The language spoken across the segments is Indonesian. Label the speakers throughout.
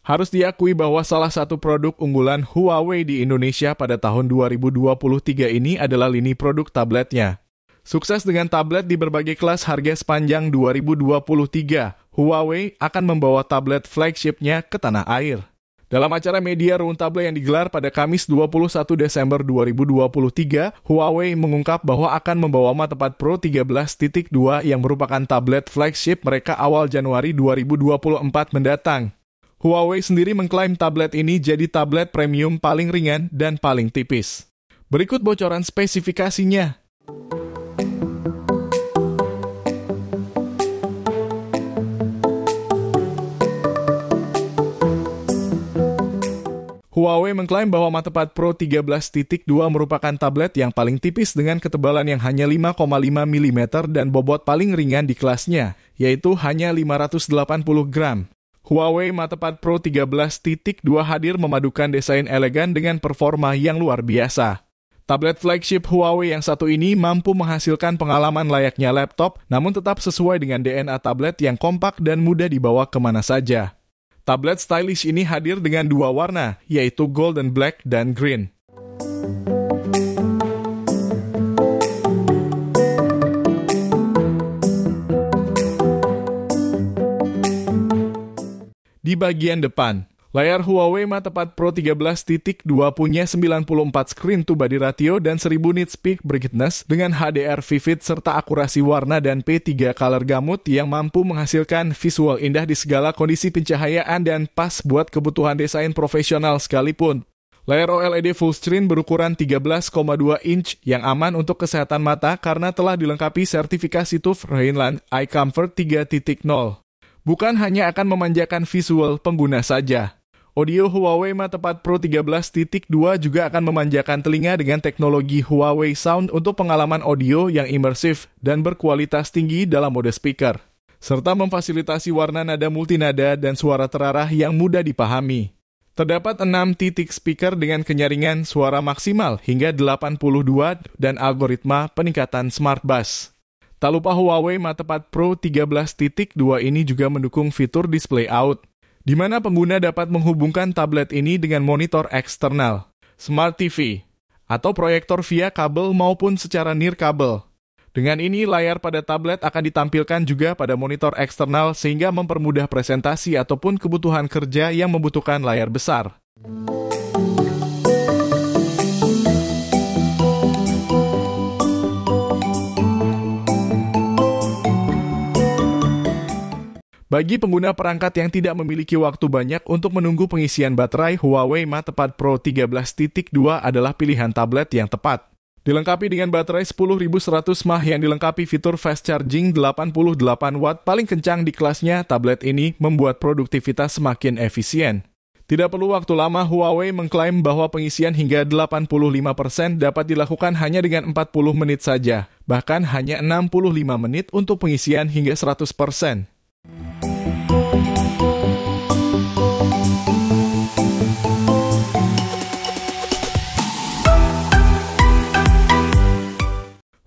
Speaker 1: Harus diakui bahwa salah satu produk unggulan Huawei di Indonesia pada tahun 2023 ini adalah lini produk tabletnya. Sukses dengan tablet di berbagai kelas harga sepanjang 2023, Huawei akan membawa tablet flagship-nya ke tanah air. Dalam acara media Roundtable yang digelar pada Kamis 21 Desember 2023, Huawei mengungkap bahwa akan membawa MatePad Pro 13.2 yang merupakan tablet flagship mereka awal Januari 2024 mendatang. Huawei sendiri mengklaim tablet ini jadi tablet premium paling ringan dan paling tipis. Berikut bocoran spesifikasinya. Huawei mengklaim bahwa MatePad Pro 13.2 merupakan tablet yang paling tipis dengan ketebalan yang hanya 5,5 mm dan bobot paling ringan di kelasnya, yaitu hanya 580 gram. Huawei MatePad Pro 13.2 hadir memadukan desain elegan dengan performa yang luar biasa. Tablet flagship Huawei yang satu ini mampu menghasilkan pengalaman layaknya laptop, namun tetap sesuai dengan DNA tablet yang kompak dan mudah dibawa kemana saja. Tablet stylish ini hadir dengan dua warna, yaitu golden black dan green. Di bagian depan, layar Huawei MatePad Pro 13.2 punya 94 screen to body ratio dan 1000 nits peak brightness dengan HDR vivid serta akurasi warna dan P3 color gamut yang mampu menghasilkan visual indah di segala kondisi pencahayaan dan pas buat kebutuhan desain profesional sekalipun. Layar OLED full screen berukuran 13,2 inch yang aman untuk kesehatan mata karena telah dilengkapi sertifikasi TÜV Rheinland Eye Comfort 3.0. Bukan hanya akan memanjakan visual pengguna saja. Audio Huawei MatePad Pro 13.2 juga akan memanjakan telinga dengan teknologi Huawei Sound untuk pengalaman audio yang imersif dan berkualitas tinggi dalam mode speaker, serta memfasilitasi warna nada multinada dan suara terarah yang mudah dipahami. Terdapat 6 titik speaker dengan kenyaringan suara maksimal hingga 82 dan algoritma peningkatan smart bass. Tak lupa Huawei MatePad Pro 13.2 ini juga mendukung fitur display out, di mana pengguna dapat menghubungkan tablet ini dengan monitor eksternal, Smart TV, atau proyektor via kabel maupun secara nirkabel. Dengan ini, layar pada tablet akan ditampilkan juga pada monitor eksternal sehingga mempermudah presentasi ataupun kebutuhan kerja yang membutuhkan layar besar. Bagi pengguna perangkat yang tidak memiliki waktu banyak untuk menunggu pengisian baterai, Huawei MatePad Pro 13.2 adalah pilihan tablet yang tepat. Dilengkapi dengan baterai 10.100 mAh yang dilengkapi fitur fast charging 88 watt paling kencang di kelasnya, tablet ini membuat produktivitas semakin efisien. Tidak perlu waktu lama, Huawei mengklaim bahwa pengisian hingga 85% dapat dilakukan hanya dengan 40 menit saja, bahkan hanya 65 menit untuk pengisian hingga 100%.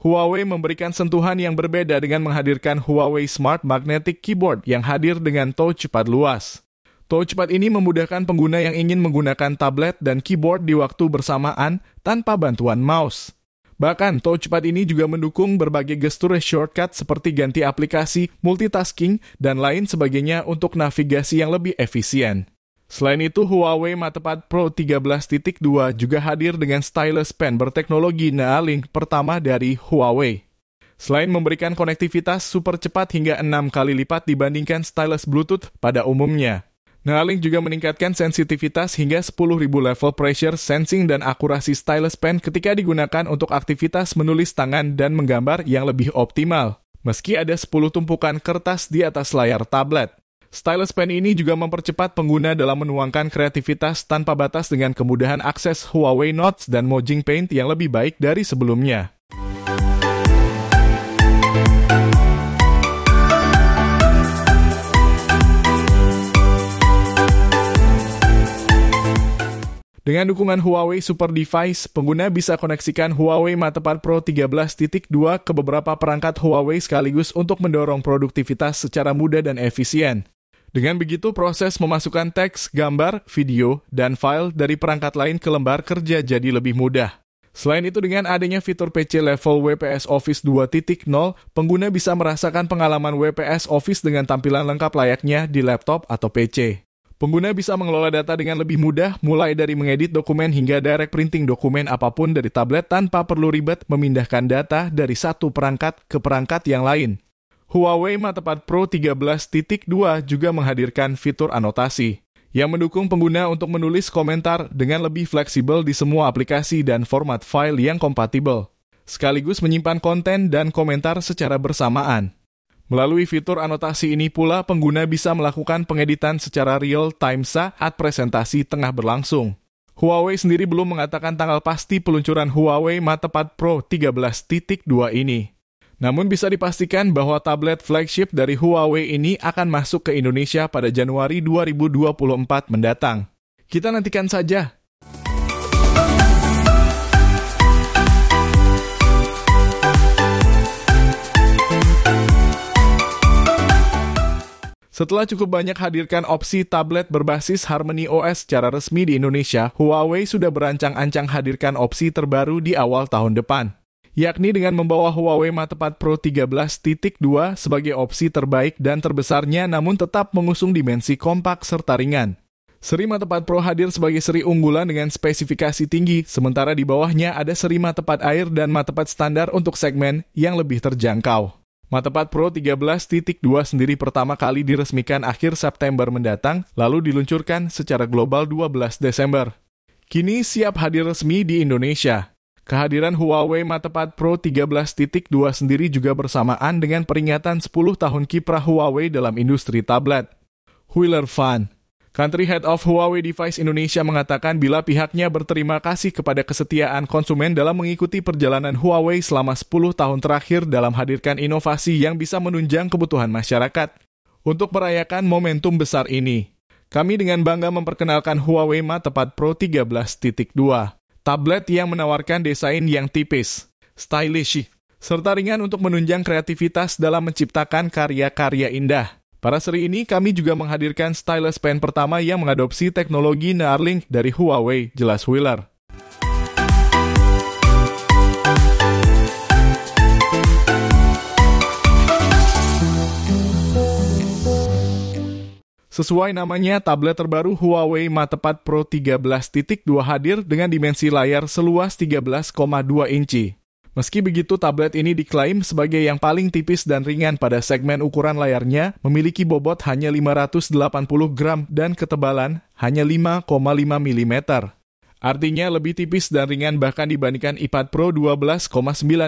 Speaker 1: Huawei memberikan sentuhan yang berbeda dengan menghadirkan Huawei Smart Magnetic Keyboard yang hadir dengan touchpad luas. Touchpad ini memudahkan pengguna yang ingin menggunakan tablet dan keyboard di waktu bersamaan tanpa bantuan mouse. Bahkan, touchpad ini juga mendukung berbagai gestur shortcut seperti ganti aplikasi, multitasking, dan lain sebagainya untuk navigasi yang lebih efisien. Selain itu, Huawei MatePad Pro 13.2 juga hadir dengan stylus pen berteknologi Neuralink pertama dari Huawei. Selain memberikan konektivitas super cepat hingga 6 kali lipat dibandingkan stylus Bluetooth pada umumnya, Neuralink juga meningkatkan sensitivitas hingga 10.000 level pressure sensing dan akurasi stylus pen ketika digunakan untuk aktivitas menulis tangan dan menggambar yang lebih optimal, meski ada 10 tumpukan kertas di atas layar tablet. Stylus pen ini juga mempercepat pengguna dalam menuangkan kreativitas tanpa batas dengan kemudahan akses Huawei Notes dan Mojing Paint yang lebih baik dari sebelumnya. Dengan dukungan Huawei Super Device, pengguna bisa koneksikan Huawei MatePad Pro 13.2 ke beberapa perangkat Huawei sekaligus untuk mendorong produktivitas secara mudah dan efisien. Dengan begitu, proses memasukkan teks, gambar, video, dan file dari perangkat lain ke lembar kerja jadi lebih mudah. Selain itu, dengan adanya fitur PC level WPS Office 2.0, pengguna bisa merasakan pengalaman WPS Office dengan tampilan lengkap layaknya di laptop atau PC. Pengguna bisa mengelola data dengan lebih mudah, mulai dari mengedit dokumen hingga direct printing dokumen apapun dari tablet tanpa perlu ribet memindahkan data dari satu perangkat ke perangkat yang lain. Huawei MatePad Pro 13.2 juga menghadirkan fitur anotasi, yang mendukung pengguna untuk menulis komentar dengan lebih fleksibel di semua aplikasi dan format file yang kompatibel, sekaligus menyimpan konten dan komentar secara bersamaan. Melalui fitur anotasi ini pula, pengguna bisa melakukan pengeditan secara real-time saat presentasi tengah berlangsung. Huawei sendiri belum mengatakan tanggal pasti peluncuran Huawei MatePad Pro 13.2 ini. Namun bisa dipastikan bahwa tablet flagship dari Huawei ini akan masuk ke Indonesia pada Januari 2024 mendatang. Kita nantikan saja. Setelah cukup banyak hadirkan opsi tablet berbasis Harmony OS secara resmi di Indonesia, Huawei sudah berancang-ancang hadirkan opsi terbaru di awal tahun depan, yakni dengan membawa Huawei MatePad Pro 13.2 sebagai opsi terbaik dan terbesarnya namun tetap mengusung dimensi kompak serta ringan. Seri MatePad Pro hadir sebagai seri unggulan dengan spesifikasi tinggi, sementara di bawahnya ada seri MatePad Air dan MatePad standar untuk segmen yang lebih terjangkau. MatePad Pro 13.2 sendiri pertama kali diresmikan akhir September mendatang, lalu diluncurkan secara global 12 Desember. Kini siap hadir resmi di Indonesia. Kehadiran Huawei MatePad Pro 13.2 sendiri juga bersamaan dengan peringatan 10 tahun kiprah Huawei dalam industri tablet. Huiler Fan, Country Head of Huawei Device Indonesia, mengatakan bila pihaknya berterima kasih kepada kesetiaan konsumen dalam mengikuti perjalanan Huawei selama 10 tahun terakhir dalam hadirkan inovasi yang bisa menunjang kebutuhan masyarakat. Untuk merayakan momentum besar ini, kami dengan bangga memperkenalkan Huawei MatePad Pro 13.2. Tablet yang menawarkan desain yang tipis, stylish, serta ringan untuk menunjang kreativitas dalam menciptakan karya-karya indah. Pada seri ini, kami juga menghadirkan stylus pen pertama yang mengadopsi teknologi Neuralink dari Huawei, jelas Huiler. Sesuai namanya, tablet terbaru Huawei MatePad Pro 13.2 hadir dengan dimensi layar seluas 13,2 inci. Meski begitu, tablet ini diklaim sebagai yang paling tipis dan ringan pada segmen ukuran layarnya, memiliki bobot hanya 580 gram dan ketebalan hanya 5,5 mm. Artinya lebih tipis dan ringan bahkan dibandingkan iPad Pro 12,9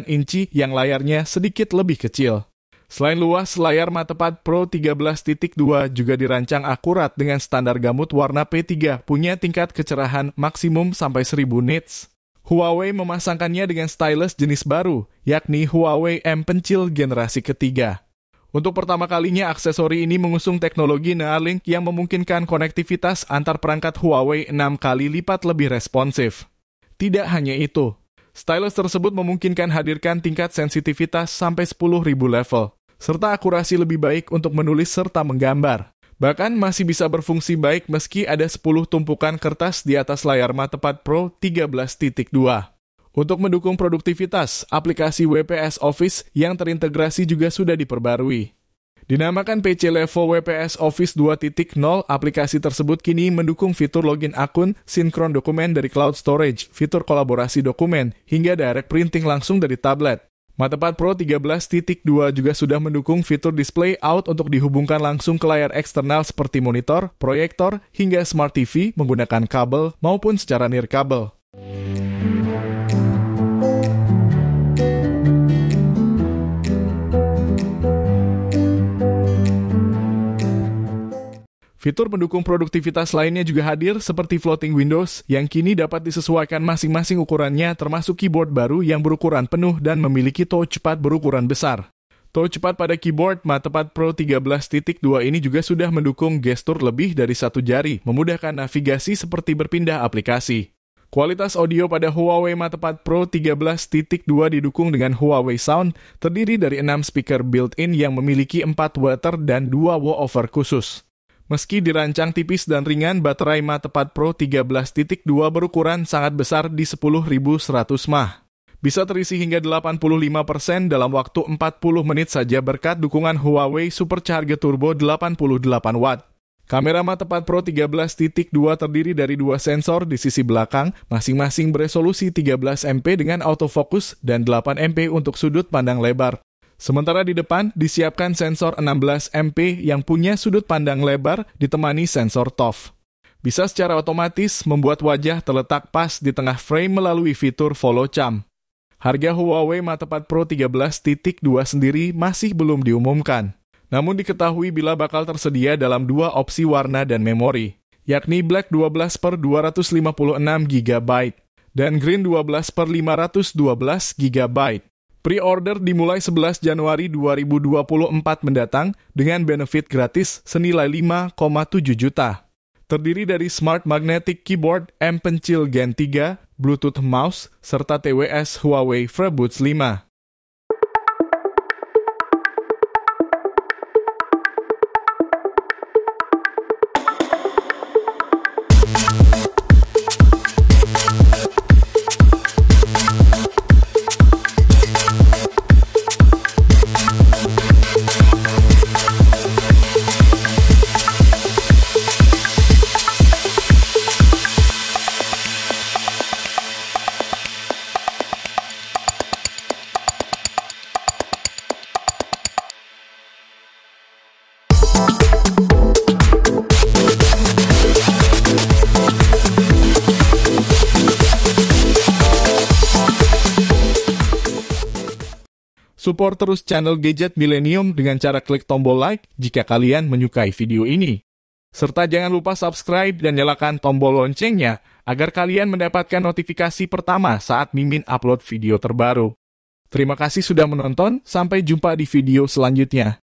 Speaker 1: inci yang layarnya sedikit lebih kecil. Selain luas, layar MatePad Pro 13.2 juga dirancang akurat dengan standar gamut warna P3, punya tingkat kecerahan maksimum sampai 1000 nits. Huawei memasangkannya dengan stylus jenis baru, yakni Huawei M Pencil generasi ketiga. Untuk pertama kalinya, aksesori ini mengusung teknologi Neuralink yang memungkinkan konektivitas antar perangkat Huawei 6 kali lipat lebih responsif. Tidak hanya itu, stylus tersebut memungkinkan hadirkan tingkat sensitivitas sampai 10.000 level, serta akurasi lebih baik untuk menulis serta menggambar. Bahkan masih bisa berfungsi baik meski ada 10 tumpukan kertas di atas layar MatePad Pro 13.2. Untuk mendukung produktivitas, aplikasi WPS Office yang terintegrasi juga sudah diperbarui. Dinamakan PC Level WPS Office 2.0, aplikasi tersebut kini mendukung fitur login akun, sinkron dokumen dari cloud storage, fitur kolaborasi dokumen, hingga direct printing langsung dari tablet. MatePad Pro 13.2 juga sudah mendukung fitur display out untuk dihubungkan langsung ke layar eksternal seperti monitor, proyektor, hingga smart TV menggunakan kabel maupun secara nirkabel. Fitur pendukung produktivitas lainnya juga hadir seperti floating windows yang kini dapat disesuaikan masing-masing ukurannya, termasuk keyboard baru yang berukuran penuh dan memiliki touchpad berukuran besar. Touchpad pada keyboard MatePad Pro 13.2 ini juga sudah mendukung gestur lebih dari satu jari, memudahkan navigasi seperti berpindah aplikasi. Kualitas audio pada Huawei MatePad Pro 13.2 didukung dengan Huawei Sound, terdiri dari 6 speaker built-in yang memiliki 4 water dan 2 woofer khusus. Meski dirancang tipis dan ringan, baterai mah tepat Pro 13.2 berukuran sangat besar di 10.100 mAh. Bisa terisi hingga 85% dalam waktu 40 menit saja berkat dukungan Huawei Supercharger Turbo 88 Watt. Kamera mah tepat Pro 13.2 terdiri dari dua sensor di sisi belakang, masing-masing beresolusi 13 MP dengan autofocus dan 8 MP untuk sudut pandang lebar. Sementara di depan disiapkan sensor 16 MP yang punya sudut pandang lebar ditemani sensor ToF. Bisa secara otomatis membuat wajah terletak pas di tengah frame melalui fitur follow cam. Harga Huawei mah tepat Pro 13.2 sendiri masih belum diumumkan. Namun diketahui bila bakal tersedia dalam dua opsi warna dan memori, yakni Black 12/256 GB dan Green 12/512 GB. Pre-order dimulai 11 Januari 2024 mendatang dengan benefit gratis senilai 5,7 juta. Terdiri dari Smart Magnetic Keyboard M Pencil Gen 3, Bluetooth Mouse, serta TWS Huawei FreeBuds 5. Support terus channel Gadget Millennium dengan cara klik tombol like jika kalian menyukai video ini. Serta jangan lupa subscribe dan nyalakan tombol loncengnya agar kalian mendapatkan notifikasi pertama saat Mimin upload video terbaru. Terima kasih sudah menonton, sampai jumpa di video selanjutnya.